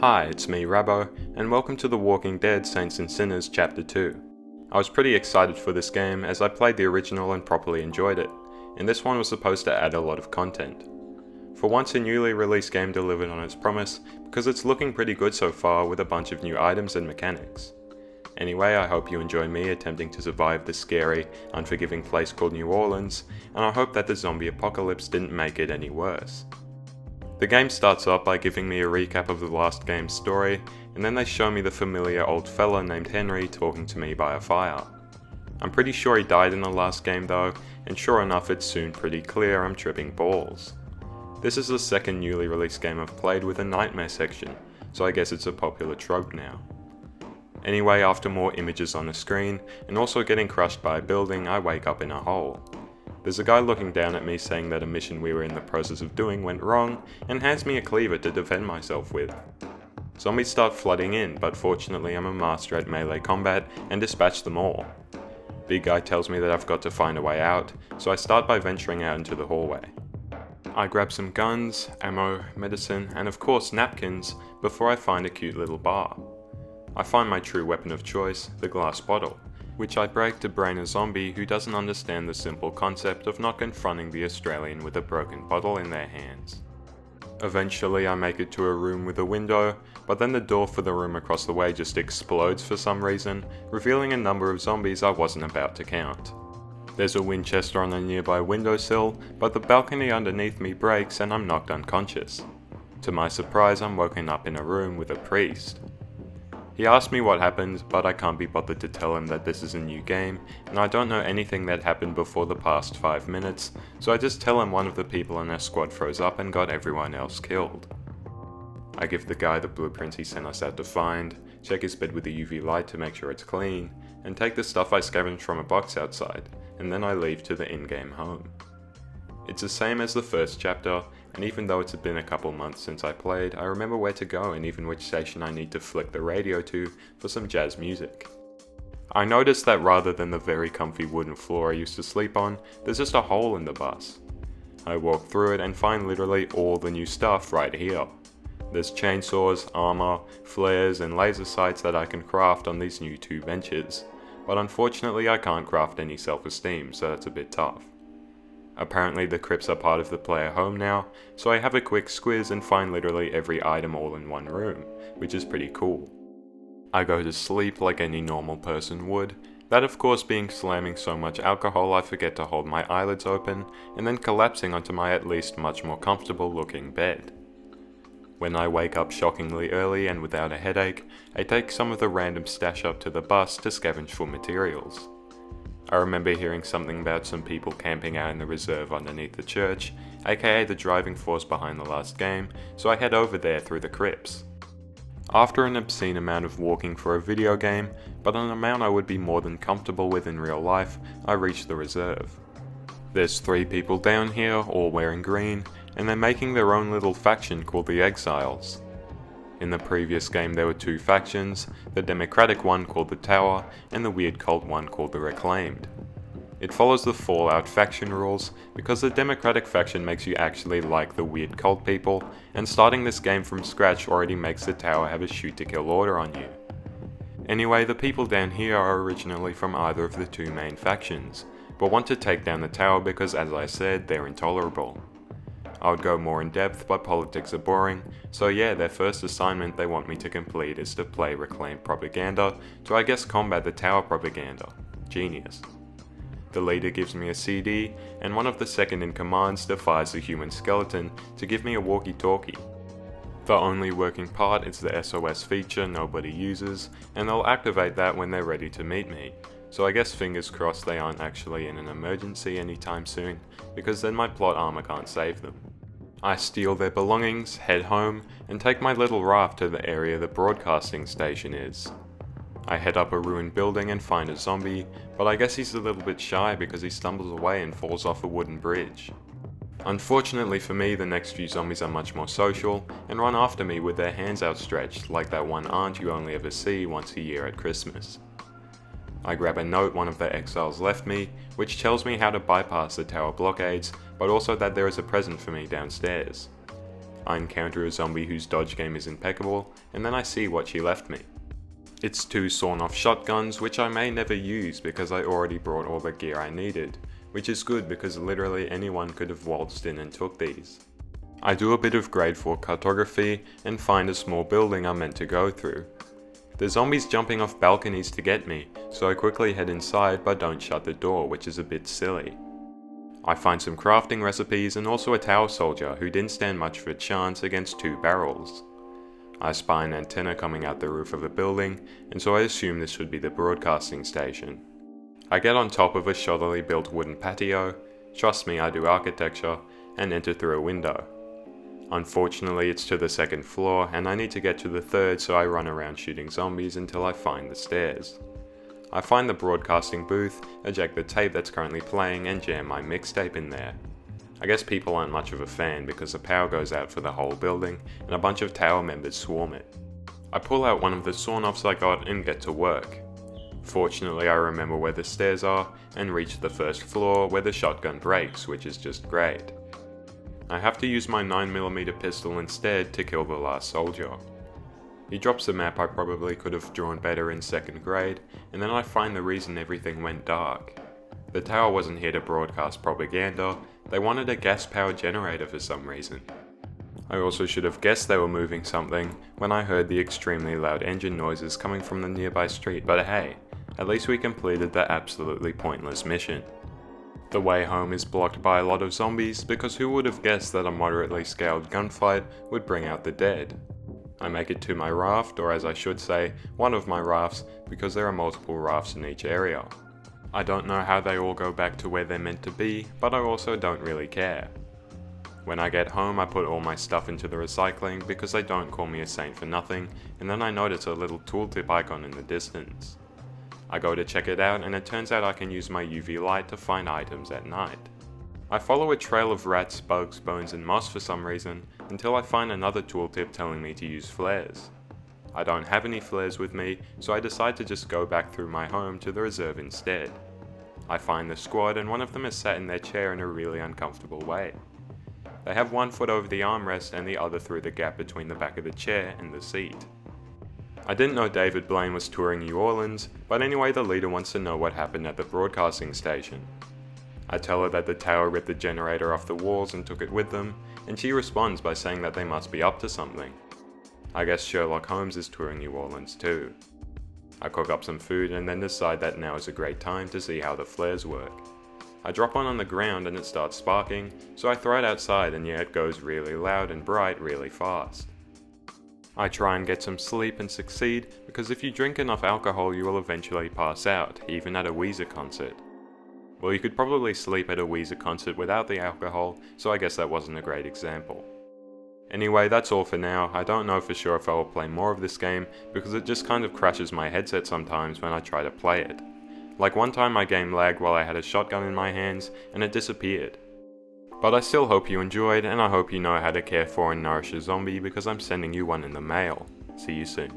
Hi, it's me, Rabo, and welcome to The Walking Dead Saints and Sinners Chapter 2. I was pretty excited for this game as I played the original and properly enjoyed it, and this one was supposed to add a lot of content. For once, a newly released game delivered on its promise, because it's looking pretty good so far with a bunch of new items and mechanics. Anyway, I hope you enjoy me attempting to survive this scary, unforgiving place called New Orleans, and I hope that the zombie apocalypse didn't make it any worse. The game starts off by giving me a recap of the last game's story, and then they show me the familiar old fella named Henry talking to me by a fire. I'm pretty sure he died in the last game though, and sure enough it's soon pretty clear I'm tripping balls. This is the second newly released game I've played with a nightmare section, so I guess it's a popular trope now. Anyway, after more images on the screen, and also getting crushed by a building, I wake up in a hole. There's a guy looking down at me saying that a mission we were in the process of doing went wrong, and hands me a cleaver to defend myself with. Zombies start flooding in, but fortunately I'm a master at melee combat and dispatch them all. Big guy tells me that I've got to find a way out, so I start by venturing out into the hallway. I grab some guns, ammo, medicine, and of course napkins before I find a cute little bar. I find my true weapon of choice, the glass bottle, which I break to brain a zombie who doesn't understand the simple concept of not confronting the Australian with a broken bottle in their hands. Eventually I make it to a room with a window, but then the door for the room across the way just explodes for some reason, revealing a number of zombies I wasn't about to count. There's a Winchester on a nearby windowsill, but the balcony underneath me breaks and I'm knocked unconscious. To my surprise, I'm woken up in a room with a priest. He asked me what happened, but I can't be bothered to tell him that this is a new game, and I don't know anything that happened before the past 5 minutes, so I just tell him one of the people in our squad froze up and got everyone else killed. I give the guy the blueprints he sent us out to find, check his bed with a UV light to make sure it's clean, and take the stuff I scavenged from a box outside, and then I leave to the in-game home. It's the same as the first chapter, and even though it's been a couple months since I played, I remember where to go and even which station I need to flick the radio to for some jazz music. I noticed that rather than the very comfy wooden floor I used to sleep on, there's just a hole in the bus. I walk through it and find literally all the new stuff right here. There's chainsaws, armor, flares, and laser sights that I can craft on these new 2 benches, but unfortunately I can't craft any self-esteem, so that's a bit tough. Apparently the crypts are part of the player home now, so I have a quick squiz and find literally every item all in one room, which is pretty cool. I go to sleep like any normal person would, that of course being slamming so much alcohol I forget to hold my eyelids open, and then collapsing onto my at least much more comfortable looking bed. When I wake up shockingly early and without a headache, I take some of the random stash up to the bus to scavenge for materials. I remember hearing something about some people camping out in the reserve underneath the church, aka the driving force behind the last game, so I head over there through the crypts. After an obscene amount of walking for a video game, but an amount I would be more than comfortable with in real life, I reach the reserve. There's 3 people down here, all wearing green, and they're making their own little faction called the Exiles. In the previous game there were 2 factions, the democratic one called the Tower, and the weird cult one called the Reclaimed. It follows the Fallout faction rules, because the democratic faction makes you actually like the weird cult people, and starting this game from scratch already makes the Tower have a shoot to kill order on you. Anyway, the people down here are originally from either of the 2 main factions, but want to take down the Tower because, as I said, they're intolerable. I would go more in depth, but politics are boring, so yeah, their first assignment they want me to complete is to play Reclaimed propaganda to I guess combat the Tower propaganda. Genius. The leader gives me a CD, and one of the second-in-commands defies the human skeleton to give me a walkie-talkie. The only working part is the SOS feature nobody uses, and they'll activate that when they're ready to meet me. So I guess fingers crossed they aren't actually in an emergency anytime soon, because then my plot armor can't save them. I steal their belongings, head home, and take my little raft to the area the broadcasting station is. I head up a ruined building and find a zombie, but I guess he's a little bit shy because he stumbles away and falls off a wooden bridge. Unfortunately for me, the next few zombies are much more social, and run after me with their hands outstretched like that one aunt you only ever see once a year at Christmas. I grab a note one of the exiles left me, which tells me how to bypass the tower blockades, but also that there is a present for me downstairs. I encounter a zombie whose dodge game is impeccable, and then I see what she left me. It's 2 sawn-off shotguns, which I may never use because I already brought all the gear I needed, which is good because literally anyone could have waltzed in and took these. I do a bit of grade 4 cartography and find a small building I'm meant to go through. The zombies jumping off balconies to get me, so I quickly head inside but don't shut the door, which is a bit silly. I find some crafting recipes and also a tower soldier who didn't stand much of a chance against 2 barrels. I spy an antenna coming out the roof of a building, and so I assume this should be the broadcasting station. I get on top of a shoddily built wooden patio, trust me I do architecture, and enter through a window. Unfortunately it's to the 2nd floor and I need to get to the 3rd, so I run around shooting zombies until I find the stairs. I find the broadcasting booth, eject the tape that's currently playing and jam my mixtape in there. I guess people aren't much of a fan because the power goes out for the whole building and a bunch of tower members swarm it. I pull out one of the sawn-offs I got and get to work. Fortunately I remember where the stairs are and reach the 1st floor where the shotgun breaks, which is just great. I have to use my 9mm pistol instead to kill the last soldier. He drops a map I probably could have drawn better in 2nd grade, and then I find the reason everything went dark. The tower wasn't here to broadcast propaganda, they wanted a gas-powered generator for some reason. I also should have guessed they were moving something when I heard the extremely loud engine noises coming from the nearby street, but hey, at least we completed the absolutely pointless mission. The way home is blocked by a lot of zombies because who would have guessed that a moderately scaled gunfight would bring out the dead? I make it to my raft, or as I should say, one of my rafts, because there are multiple rafts in each area. I don't know how they all go back to where they're meant to be, but I also don't really care. When I get home I put all my stuff into the recycling because they don't call me a saint for nothing, and then I notice a little tooltip icon in the distance. I go to check it out and it turns out I can use my UV light to find items at night. I follow a trail of rats, bugs, bones and moss for some reason until I find another tooltip telling me to use flares. I don't have any flares with me, so I decide to just go back through my home to the reserve instead. I find the squad and one of them is sat in their chair in a really uncomfortable way. They have one foot over the armrest and the other through the gap between the back of the chair and the seat. I didn't know David Blaine was touring New Orleans, but anyway the leader wants to know what happened at the broadcasting station. I tell her that the tower ripped the generator off the walls and took it with them, and she responds by saying that they must be up to something. I guess Sherlock Holmes is touring New Orleans too. I cook up some food and then decide that now is a great time to see how the flares work. I drop one on the ground and it starts sparking, so I throw it outside and yeah, it goes really loud and bright really fast. I try and get some sleep and succeed, because if you drink enough alcohol you will eventually pass out, even at a Weezer concert. Well, you could probably sleep at a Weezer concert without the alcohol, so I guess that wasn't a great example. Anyway, that's all for now. I don't know for sure if I will play more of this game, because it just kind of crashes my headset sometimes when I try to play it. Like one time my game lagged while I had a shotgun in my hands, and it disappeared. But I still hope you enjoyed, and I hope you know how to care for and nourish a zombie because I'm sending you one in the mail. See you soon.